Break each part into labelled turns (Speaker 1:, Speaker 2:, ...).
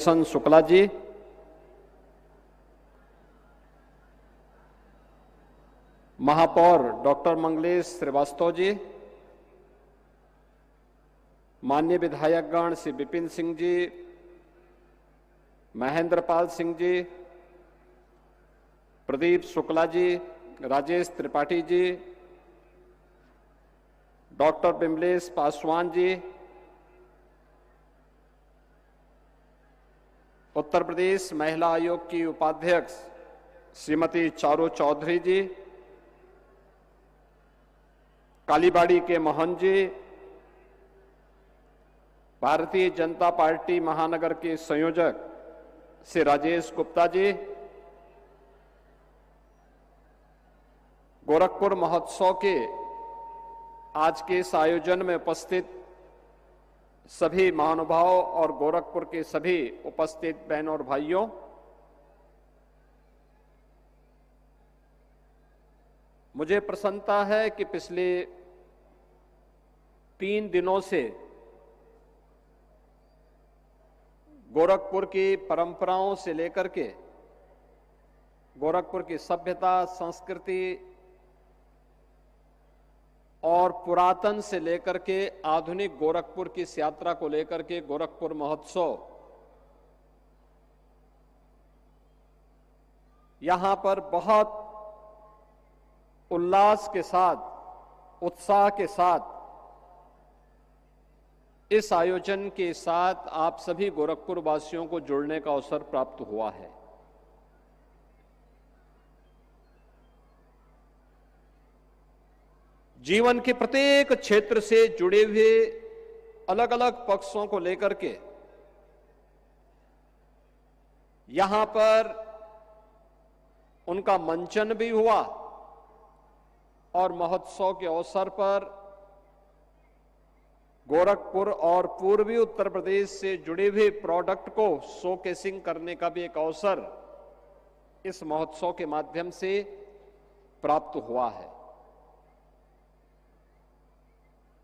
Speaker 1: शुक्ला जी, महापौर डॉक्टर मंगलेश श्रीवास्तव जी, माननीय विधायकगण श्री विपिन सिंह जी, महेंद्र पाल सिंह जी, प्रदीप शुक्ला जी, राजेश त्रिपाठी जी, डॉक्टर बिमलेश पासवान जी, उत्तर प्रदेश महिला आयोग की उपाध्यक्ष श्रीमती चारू चौधरी जी, कालीबाड़ी के मोहन जी, भारतीय जनता पार्टी महानगर के संयोजक श्री राजेश गुप्ता जी, गोरखपुर महोत्सव के आज के इस आयोजन में उपस्थित सभी महानुभाव और गोरखपुर के सभी उपस्थित बहनों और भाइयों, मुझे प्रसन्नता है कि पिछले 3 दिनों से गोरखपुर की परंपराओं से लेकर के गोरखपुर की सभ्यता, संस्कृति और पुरातन से लेकर के आधुनिक गोरखपुर की इस यात्रा को लेकर के गोरखपुर महोत्सव यहां पर बहुत उल्लास के साथ, उत्साह के साथ इस आयोजन के साथ आप सभी गोरखपुर वासियों को जुड़ने का अवसर प्राप्त हुआ है। जीवन के प्रत्येक क्षेत्र से जुड़े हुए अलग अलग पक्षों को लेकर के यहां पर उनका मंचन भी हुआ और महोत्सव के अवसर पर गोरखपुर और पूर्वी उत्तर प्रदेश से जुड़े हुए प्रोडक्ट को शोकेसिंग करने का भी एक अवसर इस महोत्सव के माध्यम से प्राप्त हुआ है।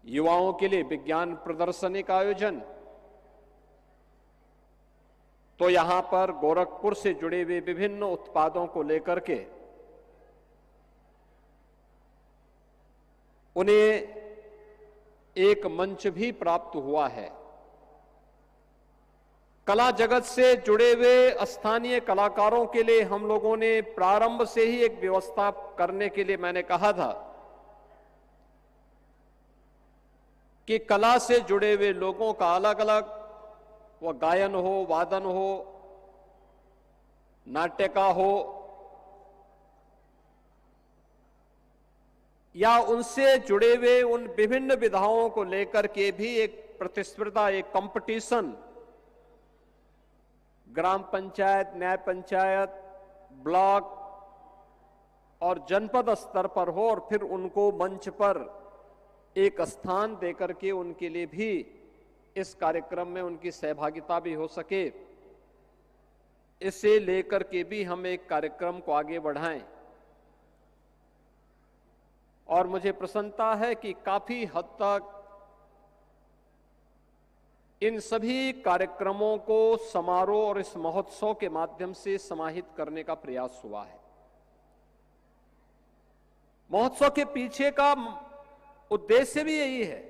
Speaker 1: युवाओं के लिए विज्ञान प्रदर्शनी का आयोजन, तो यहां पर गोरखपुर से जुड़े हुए विभिन्न उत्पादों को लेकर के उन्हें एक मंच भी प्राप्त हुआ है। कला जगत से जुड़े हुए स्थानीय कलाकारों के लिए हम लोगों ने प्रारंभ से ही एक व्यवस्था करने के लिए मैंने कहा था कि कला से जुड़े हुए लोगों का अलग अलग, वह गायन हो, वादन हो, नाट्य का हो या उनसे जुड़े हुए उन विभिन्न विधाओं को लेकर के भी एक प्रतिस्पर्धा, एक कंपटीशन ग्राम पंचायत, न्याय पंचायत, ब्लॉक और जनपद स्तर पर हो और फिर उनको मंच पर एक स्थान देकर के उनके लिए भी इस कार्यक्रम में उनकी सहभागिता भी हो सके, इसे लेकर के भी हम एक कार्यक्रम को आगे बढ़ाएं। और मुझे प्रसन्नता है कि काफी हद तक इन सभी कार्यक्रमों को समारोह और इस महोत्सव के माध्यम से समाहित करने का प्रयास हुआ है। महोत्सव के पीछे का उद्देश्य भी यही है,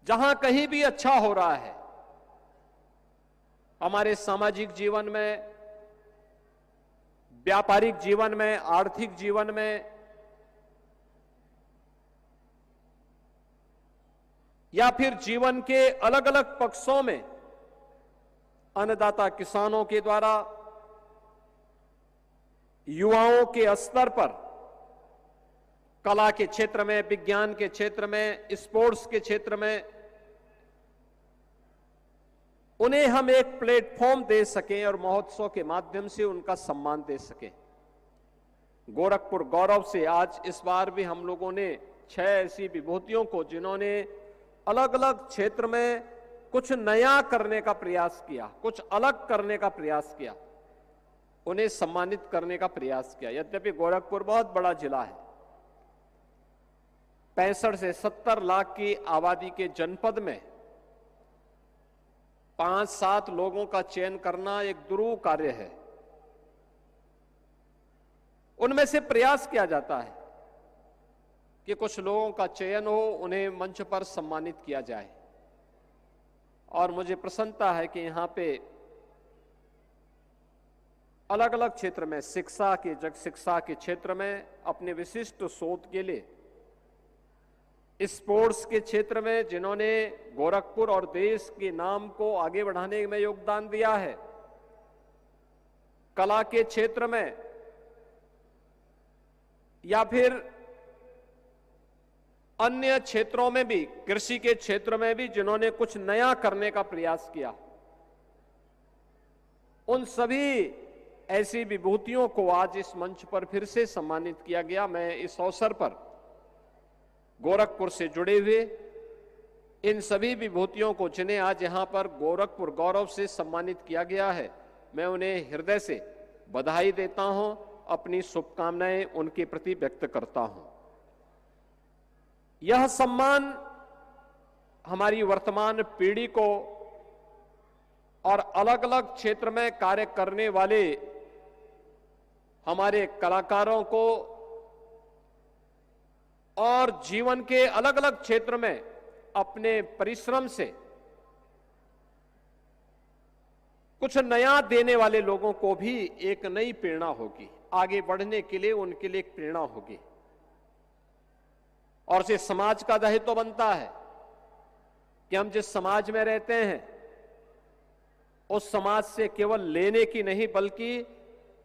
Speaker 1: जहां कहीं भी अच्छा हो रहा है हमारे सामाजिक जीवन में, व्यापारिक जीवन में, आर्थिक जीवन में या फिर जीवन के अलग अलग पक्षों में अन्नदाता किसानों के द्वारा युवाओं के स्तर पर कला के क्षेत्र में, विज्ञान के क्षेत्र में, स्पोर्ट्स के क्षेत्र में उन्हें हम एक प्लेटफॉर्म दे सकें और महोत्सव के माध्यम से उनका सम्मान दे सकें। गोरखपुर गौरव से आज इस बार भी हम लोगों ने 6 ऐसी विभूतियों को, जिन्होंने अलग अलग क्षेत्र में कुछ नया करने का प्रयास किया, कुछ अलग करने का प्रयास किया, उन्हें सम्मानित करने का प्रयास किया। यद्यपि गोरखपुर बहुत बड़ा जिला है, 65 से 70 लाख की आबादी के जनपद में 5-7 लोगों का चयन करना एक दुरूह कार्य है। उनमें से प्रयास किया जाता है कि कुछ लोगों का चयन हो, उन्हें मंच पर सम्मानित किया जाए। और मुझे प्रसन्नता है कि यहां पे अलग अलग क्षेत्र में, शिक्षा के क्षेत्र में अपने विशिष्ट शोध के लिए, स्पोर्ट्स के क्षेत्र में जिन्होंने गोरखपुर और देश के नाम को आगे बढ़ाने में योगदान दिया है, कला के क्षेत्र में या फिर अन्य क्षेत्रों में भी, कृषि के क्षेत्र में भी जिन्होंने कुछ नया करने का प्रयास किया, उन सभी ऐसी विभूतियों को आज इस मंच पर फिर से सम्मानित किया गया। मैं इस अवसर पर गोरखपुर से जुड़े हुए इन सभी विभूतियों को, जिन्हें आज यहां पर गोरखपुर गौरव से सम्मानित किया गया है, मैं उन्हें हृदय से बधाई देता हूं, अपनी शुभकामनाएं उनके प्रति व्यक्त करता हूं। यह सम्मान हमारी वर्तमान पीढ़ी को और अलग अलग क्षेत्र में कार्य करने वाले हमारे कलाकारों को और जीवन के अलग अलग क्षेत्र में अपने परिश्रम से कुछ नया देने वाले लोगों को भी एक नई प्रेरणा होगी, आगे बढ़ने के लिए उनके लिए एक प्रेरणा होगी। और से समाज का दायित्व बनता है कि हम जिस समाज में रहते हैं उस समाज से केवल लेने की नहीं, बल्कि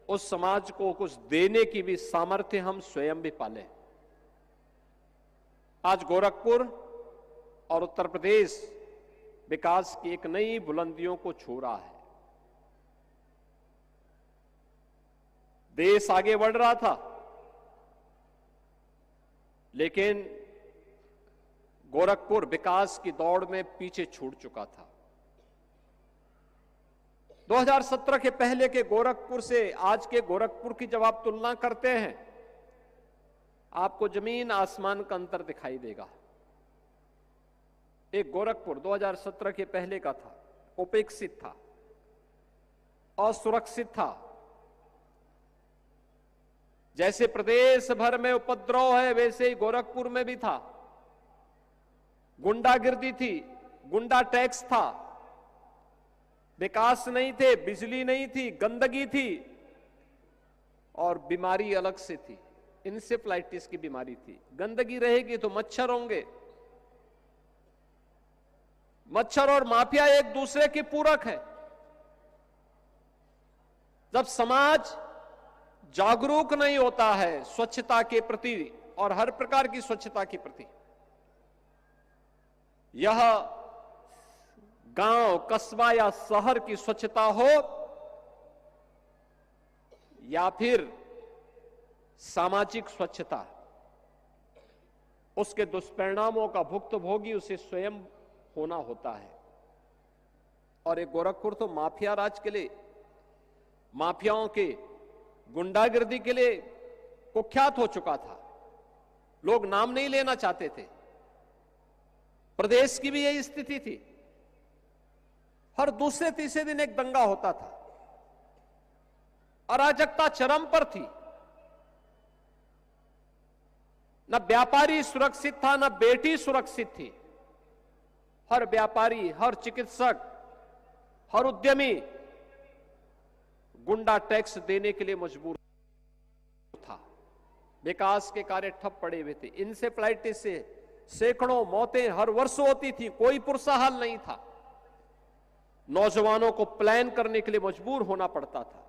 Speaker 1: उस समाज को कुछ देने की भी सामर्थ्य हम स्वयं भी पालें। आज गोरखपुर और उत्तर प्रदेश विकास की एक नई बुलंदियों को छू रहा है। देश आगे बढ़ रहा था, लेकिन गोरखपुर विकास की दौड़ में पीछे छूट चुका था। 2017 के पहले के गोरखपुर से आज के गोरखपुर की जब आप तुलना करते हैं, आपको जमीन आसमान का अंतर दिखाई देगा। एक गोरखपुर 2017 के पहले का था, उपेक्षित था, असुरक्षित था। जैसे प्रदेश भर में उपद्रव है, वैसे ही गोरखपुर में भी था। गुंडागिर्दी थी, गुंडा टैक्स था, विकास नहीं थे, बिजली नहीं थी, गंदगी थी और बीमारी अलग से थी। इंसेफ्लाइटिस की बीमारी थी। गंदगी रहेगी तो मच्छर होंगे। मच्छर और माफिया एक दूसरे के पूरक है। जब समाज जागरूक नहीं होता है स्वच्छता के प्रति और हर प्रकार की स्वच्छता के प्रति, यह गांव, कस्बा या शहर की स्वच्छता हो या फिर सामाजिक स्वच्छता, उसके दुष्परिणामों का भुक्तभोगी उसे स्वयं होना होता है। और एक गोरखपुर तो माफिया राज के लिए, माफियाओं के गुंडागिर्दी के लिए कुख्यात हो चुका था। लोग नाम नहीं लेना चाहते थे। प्रदेश की भी यही स्थिति थी। हर दूसरे तीसरे दिन एक दंगा होता था। अराजकता चरम पर थी। न व्यापारी सुरक्षित था, न बेटी सुरक्षित थी। हर व्यापारी, हर चिकित्सक, हर उद्यमी गुंडा टैक्स देने के लिए मजबूर था। विकास के कार्य ठप पड़े हुए थे। इंसेफ्लाइटिस से सैकड़ों मौतें हर वर्ष होती थी, कोई पुरसा नहीं था। नौजवानों को प्लान करने के लिए मजबूर होना पड़ता था।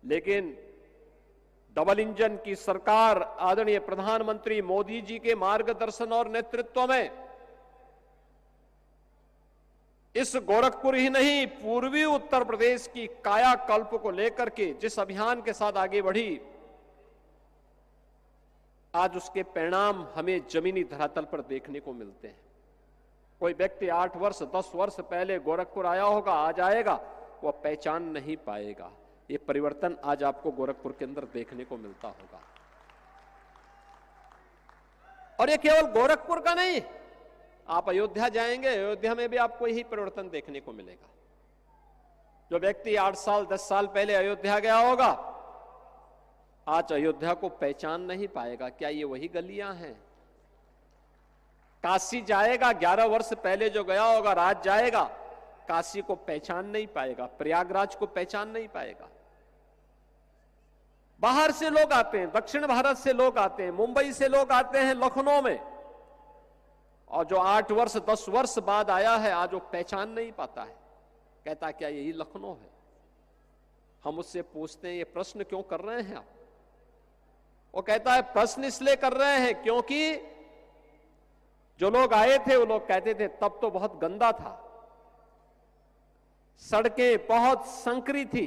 Speaker 1: लेकिन डबल इंजन की सरकार आदरणीय प्रधानमंत्री मोदी जी के मार्गदर्शन और नेतृत्व में इस गोरखपुर ही नहीं, पूर्वी उत्तर प्रदेश की कायाकल्प को लेकर के जिस अभियान के साथ आगे बढ़ी, आज उसके परिणाम हमें जमीनी धरातल पर देखने को मिलते हैं। कोई व्यक्ति 8 वर्ष 10 वर्ष पहले गोरखपुर आया होगा, आज आएगा, वह पहचान नहीं पाएगा। ये परिवर्तन आज आपको गोरखपुर के अंदर देखने को मिलता होगा। और ये केवल गोरखपुर का नहीं, आप अयोध्या जाएंगे, अयोध्या में भी आपको यही परिवर्तन देखने को मिलेगा। जो व्यक्ति 8 साल 10 साल पहले अयोध्या गया होगा, आज अयोध्या को पहचान नहीं पाएगा। क्या ये वही गलियां हैं? काशी जाएगा, 11 वर्ष पहले जो गया होगा, राज जाएगा, काशी को पहचान नहीं पाएगा, प्रयागराज को पहचान नहीं पाएगा। बाहर से लोग आते हैं, दक्षिण भारत से लोग आते हैं, मुंबई से लोग आते हैं लखनऊ में, और जो 8 वर्ष 10 वर्ष बाद आया है, आज वो पहचान नहीं पाता है। कहता क्या यही लखनऊ है? हम उससे पूछते हैं ये प्रश्न क्यों कर रहे हैं आप? वो कहता है प्रश्न इसलिए कर रहे हैं क्योंकि जो लोग आए थे वो लोग कहते थे तब तो बहुत गंदा था, सड़कें बहुत संकरी थी,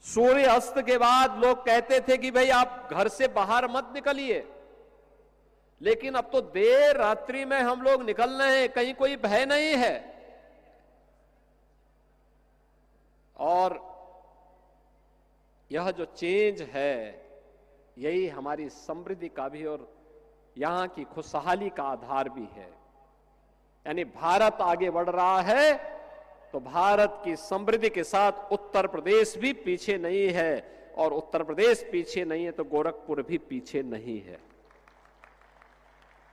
Speaker 1: सूर्य अस्त के बाद लोग कहते थे कि भाई आप घर से बाहर मत निकलिए, लेकिन अब तो देर रात्रि में हम लोग निकल रहे हैं, कहीं कोई भय नहीं है। और यह जो चेंज है, यही हमारी समृद्धि का भी और यहां की खुशहाली का आधार भी है। यानी भारत आगे बढ़ रहा है तो भारत की समृद्धि के साथ उत्तर प्रदेश भी पीछे नहीं है, और उत्तर प्रदेश पीछे नहीं है तो गोरखपुर भी पीछे नहीं है।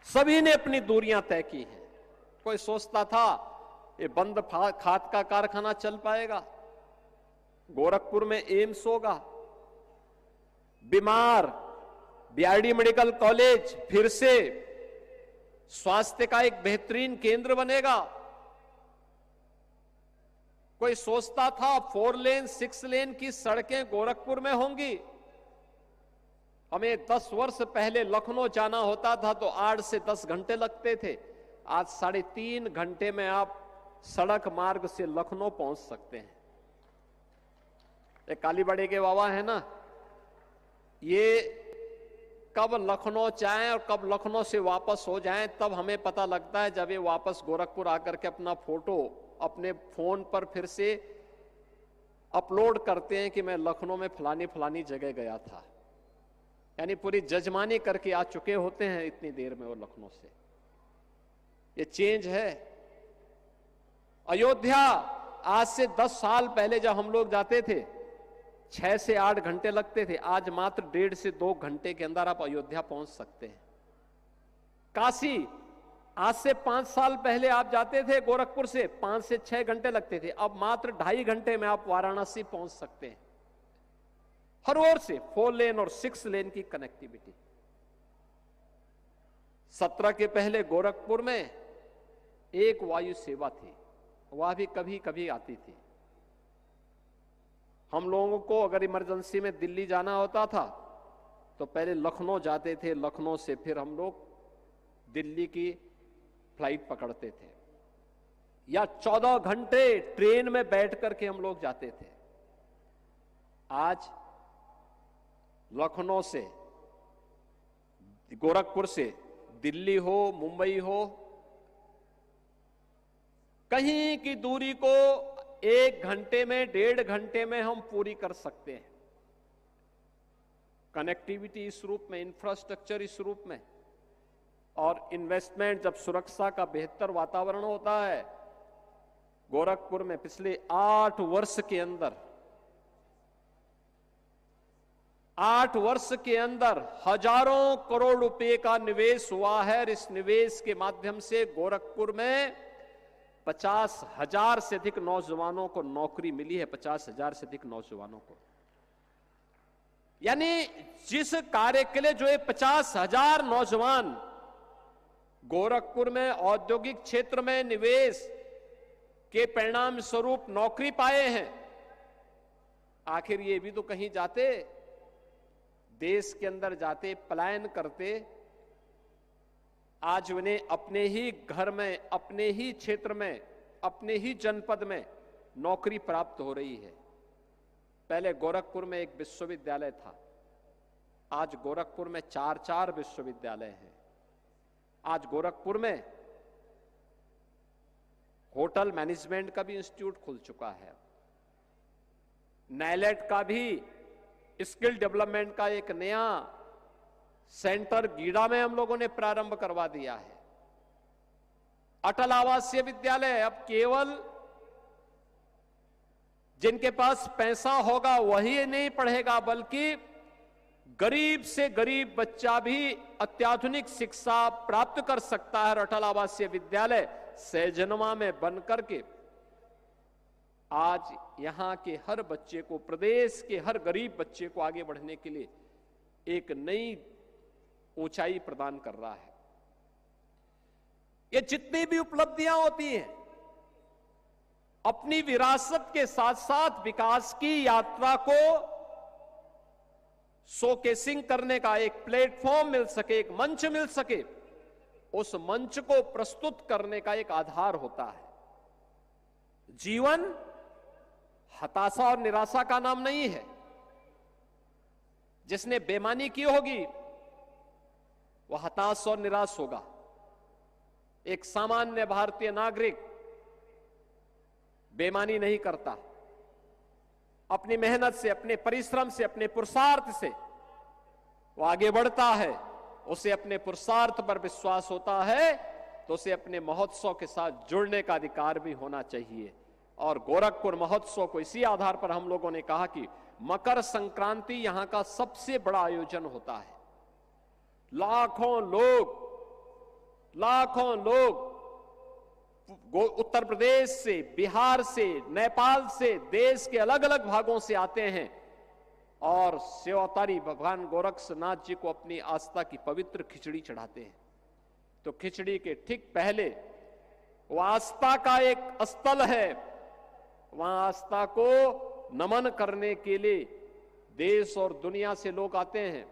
Speaker 1: सभी ने अपनी दूरियां तय की हैं। कोई सोचता था ये बंद खाद का कारखाना चल पाएगा, गोरखपुर में एम्स होगा, बीमार बीआरडी मेडिकल कॉलेज फिर से स्वास्थ्य का एक बेहतरीन केंद्र बनेगा। कोई सोचता था 4 लेन 6 लेन की सड़कें गोरखपुर में होंगी। हमें 10 वर्ष पहले लखनऊ जाना होता था तो 8 से 10 घंटे लगते थे, आज 3.5 घंटे में आप सड़क मार्ग से लखनऊ पहुंच सकते हैं। एक कालीबाड़ी के बाबा है ना, ये कब लखनऊ जाएं और कब लखनऊ से वापस हो जाएं तब हमें पता लगता है जब ये वापस गोरखपुर आकर के अपना फोटो अपने फोन पर फिर से अपलोड करते हैं कि मैं लखनऊ में फलानी फलानी जगह गया था। यानी पूरी जजमानी करके आ चुके होते हैं इतनी देर में वो लखनऊ से। ये चेंज है। अयोध्या आज से 10 साल पहले जब हम लोग जाते थे 6 से 8 घंटे लगते थे, आज मात्र 1.5 से 2 घंटे के अंदर आप अयोध्या पहुंच सकते हैं। काशी आज से 5 साल पहले आप जाते थे गोरखपुर से 5 से 6 घंटे लगते थे, अब मात्र 2.5 घंटे में आप वाराणसी पहुंच सकते हैं। हर ओर से 4 लेन और 6 लेन की कनेक्टिविटी। 17 के पहले गोरखपुर में एक वायु सेवा थी, वह भी कभी कभी आती थी। हम लोगों को अगर इमरजेंसी में दिल्ली जाना होता था तो पहले लखनऊ जाते थे, लखनऊ से फिर हम लोग दिल्ली की फ्लाइट पकड़ते थे, या 14 घंटे ट्रेन में बैठ करके हम लोग जाते थे। आज लखनऊ से गोरखपुर से दिल्ली हो, मुंबई हो, कहीं की दूरी को 1 घंटे में 1.5 घंटे में हम पूरी कर सकते हैं। कनेक्टिविटी इस रूप में, इंफ्रास्ट्रक्चर इस रूप में, और इन्वेस्टमेंट जब सुरक्षा का बेहतर वातावरण होता है। गोरखपुर में पिछले 8 वर्ष के अंदर 8 वर्ष के अंदर हजारों करोड़ रुपए का निवेश हुआ है, और इस निवेश के माध्यम से गोरखपुर में 50,000 से अधिक नौजवानों को नौकरी मिली है। 50,000 से अधिक नौजवानों को, यानी जिस कार्य के लिए जो ये 50,000 नौजवान गोरखपुर में औद्योगिक क्षेत्र में निवेश के परिणाम स्वरूप नौकरी पाए हैं, आखिर ये भी तो कहीं जाते, देश के अंदर जाते, पलायन करते। आज उन्हें अपने ही घर में, अपने ही क्षेत्र में, अपने ही जनपद में नौकरी प्राप्त हो रही है। पहले गोरखपुर में एक विश्वविद्यालय था, आज गोरखपुर में 4 विश्वविद्यालय हैं। आज गोरखपुर में होटल मैनेजमेंट का भी इंस्टीट्यूट खुल चुका है, नाइलेट का भी स्किल डेवलपमेंट का एक नया सेंटर गीडा में हम लोगों ने प्रारंभ करवा दिया है। अटल आवासीय विद्यालय अब केवल जिनके पास पैसा होगा वही नहीं पढ़ेगा, बल्कि गरीब से गरीब बच्चा भी अत्याधुनिक शिक्षा प्राप्त कर सकता है। अटल आवासीय विद्यालय सहजनवा में बनकर के आज यहां के हर बच्चे को, प्रदेश के हर गरीब बच्चे को आगे बढ़ने के लिए एक नई ऊंचाई प्रदान कर रहा है। ये जितनी भी उपलब्धियां होती हैं, अपनी विरासत के साथ साथ विकास की यात्रा को शोकेसिंग करने का एक प्लेटफॉर्म मिल सके, एक मंच मिल सके, उस मंच को प्रस्तुत करने का एक आधार होता है। जीवन हताशा और निराशा का नाम नहीं है। जिसने बेईमानी की होगी वह हताश और निराश होगा। एक सामान्य भारतीय नागरिक बेईमानी नहीं करता। अपनी मेहनत से, अपने परिश्रम से, अपने पुरुषार्थ से वो आगे बढ़ता है। उसे अपने पुरुषार्थ पर विश्वास होता है तो उसे अपने महोत्सव के साथ जुड़ने का अधिकार भी होना चाहिए। और गोरखपुर महोत्सव को इसी आधार पर हम लोगों ने कहा कि मकर संक्रांति यहां का सबसे बड़ा आयोजन होता है। लाखों लोग उत्तर प्रदेश से, बिहार से, नेपाल से, देश के अलग अलग भागों से आते हैं और सेवातारी भगवान गोरक्षनाथ जी को अपनी आस्था की पवित्र खिचड़ी चढ़ाते हैं। तो खिचड़ी के ठीक पहले वो आस्था का एक स्थल है, वहां आस्था को नमन करने के लिए देश और दुनिया से लोग आते हैं।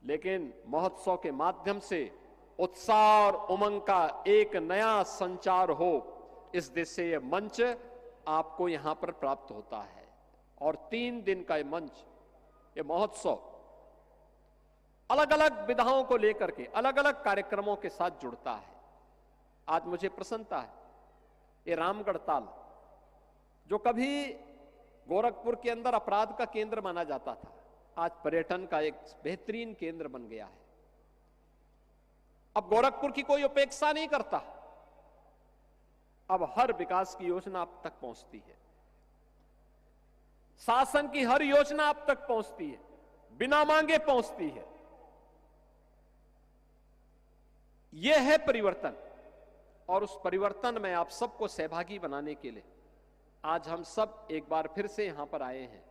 Speaker 1: लेकिन महोत्सव के माध्यम से उत्साह और उमंग का एक नया संचार हो, इस दिशा से यह मंच आपको यहां पर प्राप्त होता है। और 3 दिन का यह मंच, यह महोत्सव अलग अलग विधाओं को लेकर के अलग अलग कार्यक्रमों के साथ जुड़ता है। आज मुझे प्रसन्नता है, ये रामगढ़ ताल जो कभी गोरखपुर के अंदर अपराध का केंद्र माना जाता था, आज पर्यटन का एक बेहतरीन केंद्र बन गया है। अब गोरखपुर की कोई उपेक्षा नहीं करता। अब हर विकास की योजना आप तक पहुंचती है, शासन की हर योजना आप तक पहुंचती है, बिना मांगे पहुंचती है। यह है परिवर्तन। और उस परिवर्तन में आप सबको सहभागी बनाने के लिए आज हम सब एक बार फिर से यहां पर आए हैं।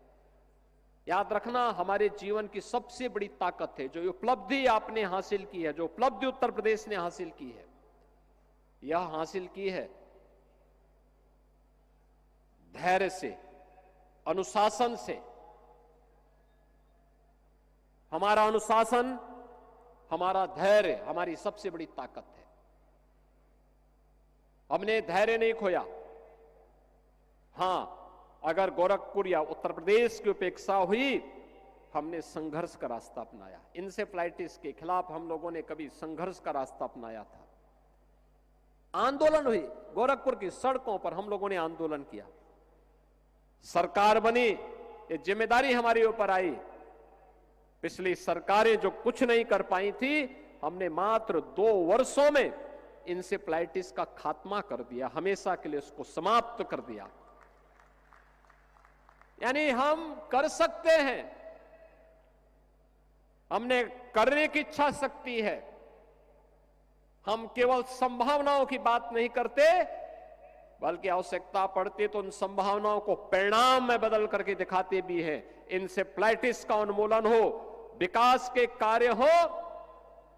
Speaker 1: याद रखना, हमारे जीवन की सबसे बड़ी ताकत है जो उपलब्धि आपने हासिल की है, जो उपलब्धि उत्तर प्रदेश ने हासिल की है, यह हासिल की है धैर्य से, अनुशासन से। हमारा अनुशासन, हमारा धैर्य हमारी सबसे बड़ी ताकत है। हमने धैर्य नहीं खोया। हां, अगर गोरखपुर या उत्तर प्रदेश की उपेक्षा हुई, हमने संघर्ष का रास्ता अपनाया। इंसेफ्लाइटिस के खिलाफ हम लोगों ने कभी संघर्ष का रास्ता अपनाया था। आंदोलन हुई, गोरखपुर की सड़कों पर हम लोगों ने आंदोलन किया। सरकार बनी, ये जिम्मेदारी हमारे ऊपर आई। पिछली सरकारें जो कुछ नहीं कर पाई थी, हमने मात्र 2 वर्षों में इंसेफ्लाइटिस का खात्मा कर दिया, हमेशा के लिए उसको समाप्त कर दिया। यानी हम कर सकते हैं, हमने करने की इच्छा शक्ति है। हम केवल संभावनाओं की बात नहीं करते, बल्कि आवश्यकता पड़ती तो उन संभावनाओं को परिणाम में बदल करके दिखाते भी हैं। इंसेफ्लाइटिस का उन्मूलन हो, विकास के कार्य हो,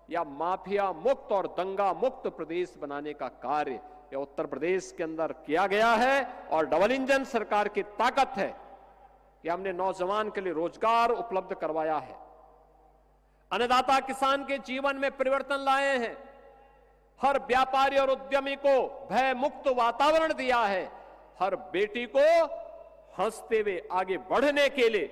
Speaker 1: या माफिया मुक्त और दंगा मुक्त प्रदेश बनाने का कार्य यह उत्तर प्रदेश के अंदर किया गया है। और डबल इंजन सरकार की ताकत है कि हमने नौजवान के लिए रोजगार उपलब्ध करवाया है, अन्नदाता किसान के जीवन में परिवर्तन लाए हैं, हर व्यापारी और उद्यमी को भय मुक्त वातावरण दिया है, हर बेटी को हंसते हुए आगे बढ़ने के लिए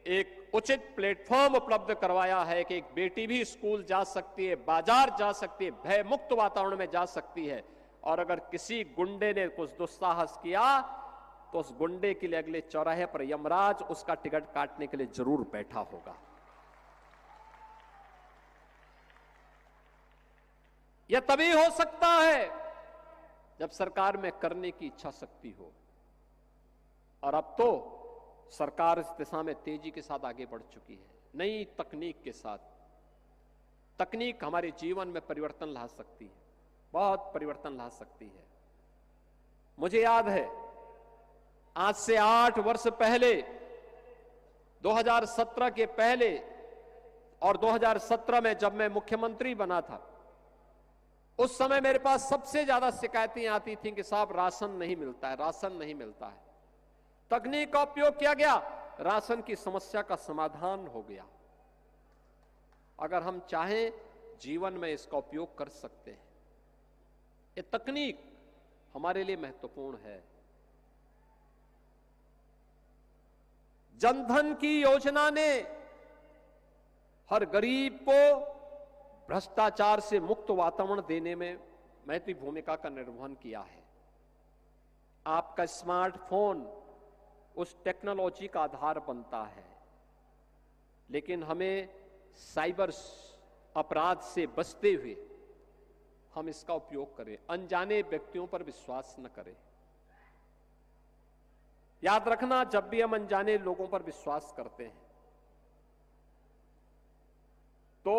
Speaker 1: एक उचित प्लेटफॉर्म उपलब्ध करवाया है कि एक बेटी भी स्कूल जा सकती है, बाजार जा सकती है, भय मुक्त वातावरण में जा सकती है। और अगर किसी गुंडे ने कुछ दुस्साहस किया तो उस गुंडे के लिए अगले चौराहे पर यमराज उसका टिकट काटने के लिए जरूर बैठा होगा। यह तभी हो सकता है जब सरकार में करने की इच्छा शक्ति हो। और अब तो सरकार इस दिशा में तेजी के साथ आगे बढ़ चुकी है, नई तकनीक के साथ। तकनीक हमारे जीवन में परिवर्तन ला सकती है, बहुत परिवर्तन ला सकती है। मुझे याद है, आज से 8 वर्ष पहले, 2017 के पहले और 2017 में जब मैं मुख्यमंत्री बना था, उस समय मेरे पास सबसे ज्यादा शिकायतें आती थीं कि साहब राशन नहीं मिलता है, राशन नहीं मिलता है। तकनीक का उपयोग किया गया, राशन की समस्या का समाधान हो गया। अगर हम चाहें जीवन में इसका उपयोग कर सकते हैं। ये तकनीक हमारे लिए महत्वपूर्ण है। जनधन की योजना ने हर गरीब को भ्रष्टाचार से मुक्त वातावरण देने में महत्वपूर्ण भूमिका का निर्वहन किया है। आपका स्मार्टफोन उस टेक्नोलॉजी का आधार बनता है, लेकिन हमें साइबर अपराध से बचते हुए हम इसका उपयोग करें, अनजाने व्यक्तियों पर विश्वास न करें। याद रखना, जब भी हम अनजाने लोगों पर विश्वास करते हैं तो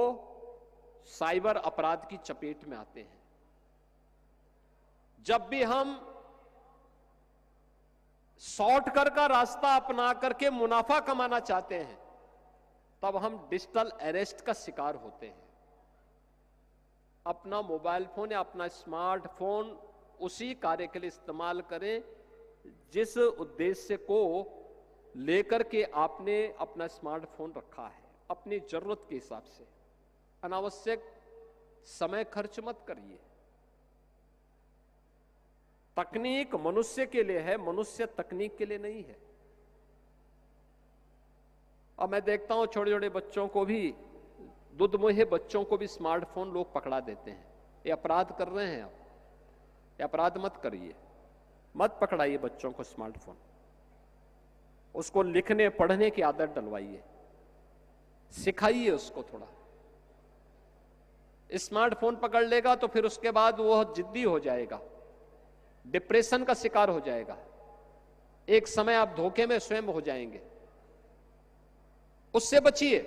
Speaker 1: साइबर अपराध की चपेट में आते हैं। जब भी हम शॉर्टकट का रास्ता अपना करके मुनाफा कमाना चाहते हैं, तब हम डिजिटल अरेस्ट का शिकार होते हैं। अपना मोबाइल फोन या अपना स्मार्टफोन उसी कार्य के लिए इस्तेमाल करें जिस उद्देश्य को लेकर के आपने अपना स्मार्टफोन रखा है, अपनी जरूरत के हिसाब से। अनावश्यक समय खर्च मत करिए। तकनीक मनुष्य के लिए है, मनुष्य तकनीक के लिए नहीं है। अब मैं देखता हूं छोटे छोटे बच्चों को भी, दुधमुहे बच्चों को भी स्मार्टफोन लोग पकड़ा देते हैं। ये अपराध कर रहे हैं। आप ये अपराध मत करिए, मत पकड़ाइए बच्चों को स्मार्टफोन। उसको लिखने पढ़ने की आदत डलवाइए, सिखाइए उसको थोड़ा। स्मार्टफोन पकड़ लेगा तो फिर उसके बाद वो जिद्दी हो जाएगा, डिप्रेशन का शिकार हो जाएगा। एक समय आप धोखे में स्वयं हो जाएंगे। उससे बचिए।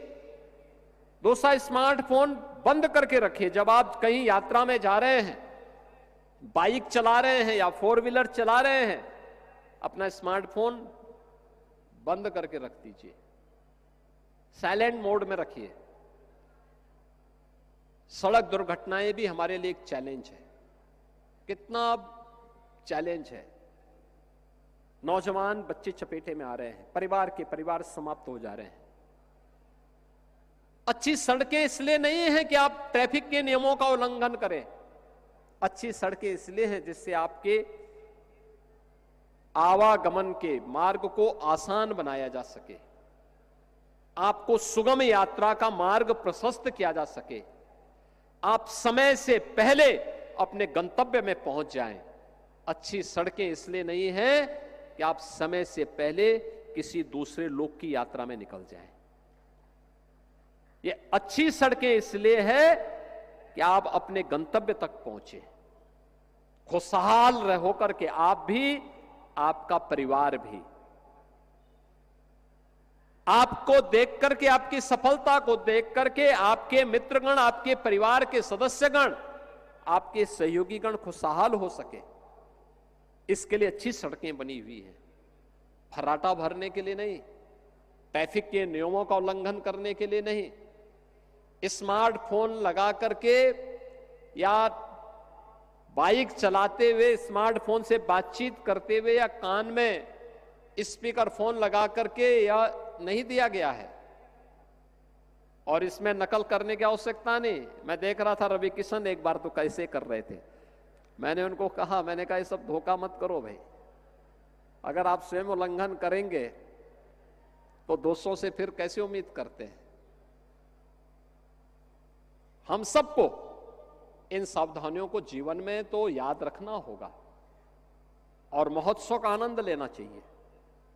Speaker 1: दूसरा, स्मार्टफोन बंद करके रखिए। जब आप कहीं यात्रा में जा रहे हैं, बाइक चला रहे हैं या 4 व्हीलर चला रहे हैं, अपना स्मार्टफोन बंद करके रख दीजिए, साइलेंट मोड में रखिए। सड़क दुर्घटनाएं भी हमारे लिए एक चैलेंज है। कितना चैलेंज है। नौजवान बच्चे चपेटे में आ रहे हैं, परिवार समाप्त हो जा रहे हैं। अच्छी सड़कें इसलिए नहीं है कि आप ट्रैफिक के नियमों का उल्लंघन करें। अच्छी सड़कें इसलिए हैं जिससे आपके आवागमन के मार्ग को आसान बनाया जा सके, आपको सुगम यात्रा का मार्ग प्रशस्त किया जा सके, आप समय से पहले अपने गंतव्य में पहुंच जाएं। अच्छी सड़कें इसलिए नहीं है कि आप समय से पहले किसी दूसरे लोग की यात्रा में निकल जाएं। ये अच्छी सड़कें इसलिए है कि आप अपने गंतव्य तक पहुंचे, खुशहाल होकर के आप भी, आपका परिवार भी। आपको देख करके, आपकी सफलता को देख करके आपके मित्रगण, आपके परिवार के सदस्यगण, आपके सहयोगीगण खुशहाल हो सके, इसके लिए अच्छी सड़कें बनी हुई हैं। फर्राटा भरने के लिए नहीं, ट्रैफिक के नियमों का उल्लंघन करने के लिए नहीं। स्मार्टफोन लगा करके या बाइक चलाते हुए स्मार्टफोन से बातचीत करते हुए या कान में स्पीकर फोन लगा करके या नहीं दिया गया है। और इसमें नकल करने की आवश्यकता नहीं। मैं देख रहा था रवि किशन एक बार तो कैसे कर रहे थे। मैंने उनको कहा, मैंने कहा ये सब धोखा मत करो भाई, अगर आप स्वयं उल्लंघन करेंगे तो दोस्तों से फिर कैसे उम्मीद करते हैं। हम सबको इन सावधानियों को जीवन में तो याद रखना होगा और महोत्सव का आनंद लेना चाहिए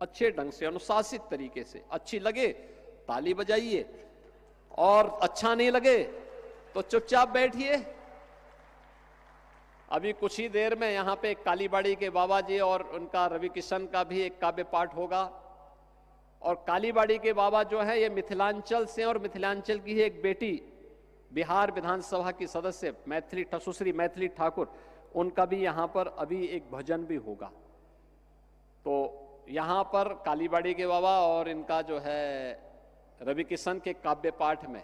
Speaker 1: अच्छे ढंग से, अनुशासित तरीके से। अच्छी लगे ताली बजाइए और अच्छा नहीं लगे तो चुपचाप बैठिए। अभी कुछ ही देर में यहाँ पे कालीबाड़ी के बाबा जी और उनका रवि किशन का भी एक काव्य पाठ होगा। और कालीबाड़ी के बाबा जो है ये मिथिलांचल से, और मिथिलांचल की ही एक बेटी बिहार विधानसभा की सदस्य मैथिली सुश्री मैथिली ठाकुर, उनका भी यहाँ पर अभी एक भजन भी होगा। तो यहाँ पर कालीबाड़ी के बाबा और इनका जो है रवि किशन के काव्य पाठ में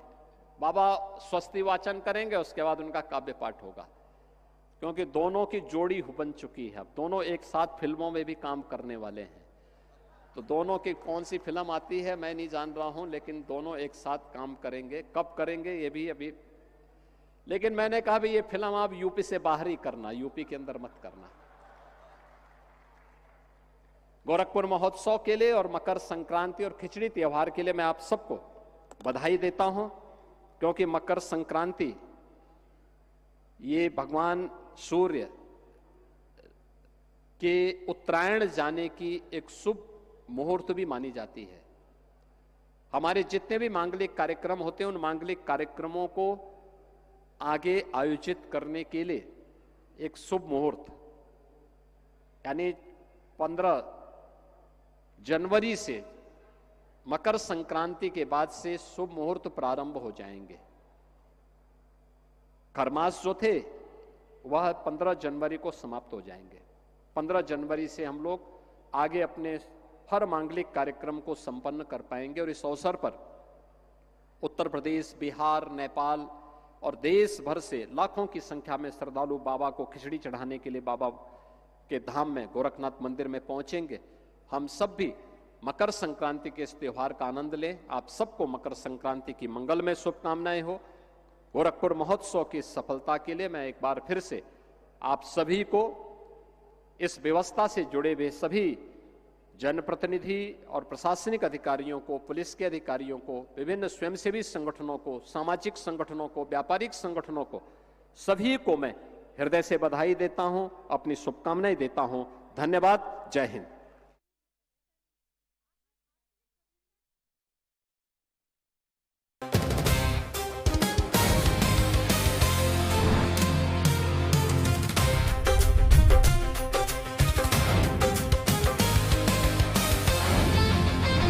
Speaker 1: बाबा स्वस्ति वाचन करेंगे, उसके बाद उनका काव्य पाठ होगा। क्योंकि दोनों की जोड़ी बन चुकी है, अब दोनों एक साथ फिल्मों में भी काम करने वाले हैं। तो दोनों की कौन सी फिल्म आती है मैं नहीं जान रहा हूं, लेकिन दोनों एक साथ काम करेंगे। कब करेंगे ये भी अभी, लेकिन मैंने कहा भी ये फिल्म आप यूपी से बाहर ही करना, यूपी के अंदर मत करना। गोरखपुर महोत्सव के लिए और मकर संक्रांति और खिचड़ी त्योहार के लिए मैं आप सबको बधाई देता हूं, क्योंकि मकर संक्रांति ये भगवान सूर्य के उत्तरायण जाने की एक शुभ मुहूर्त भी मानी जाती है। हमारे जितने भी मांगलिक कार्यक्रम होते हैं उन मांगलिक कार्यक्रमों को आगे आयोजित करने के लिए एक शुभ मुहूर्त, यानी 15 जनवरी से मकर संक्रांति के बाद से शुभ मुहूर्त प्रारंभ हो जाएंगे। खरमास जो थे वह 15 जनवरी को समाप्त हो जाएंगे। 15 जनवरी से हम लोग आगे अपने हर मांगलिक कार्यक्रम को संपन्न कर पाएंगे। और इस अवसर पर उत्तर प्रदेश, बिहार, नेपाल और देश भर से लाखों की संख्या में श्रद्धालु बाबा को खिचड़ी चढ़ाने के लिए बाबा के धाम में गोरखनाथ मंदिर में पहुंचेंगे। हम सब भी मकर संक्रांति के इस त्योहार का आनंद लें। आप सबको मकर संक्रांति की मंगलमय शुभकामनाएं हो। गोरखपुर महोत्सव की सफलता के लिए मैं एक बार फिर से आप सभी को, इस व्यवस्था से जुड़े हुए सभी जनप्रतिनिधि और प्रशासनिक अधिकारियों को, पुलिस के अधिकारियों को, विभिन्न स्वयंसेवी संगठनों को, सामाजिक संगठनों को, व्यापारिक संगठनों को, सभी को मैं हृदय से बधाई देता हूं, अपनी शुभकामनाएं देता हूं। धन्यवाद। जय हिंद।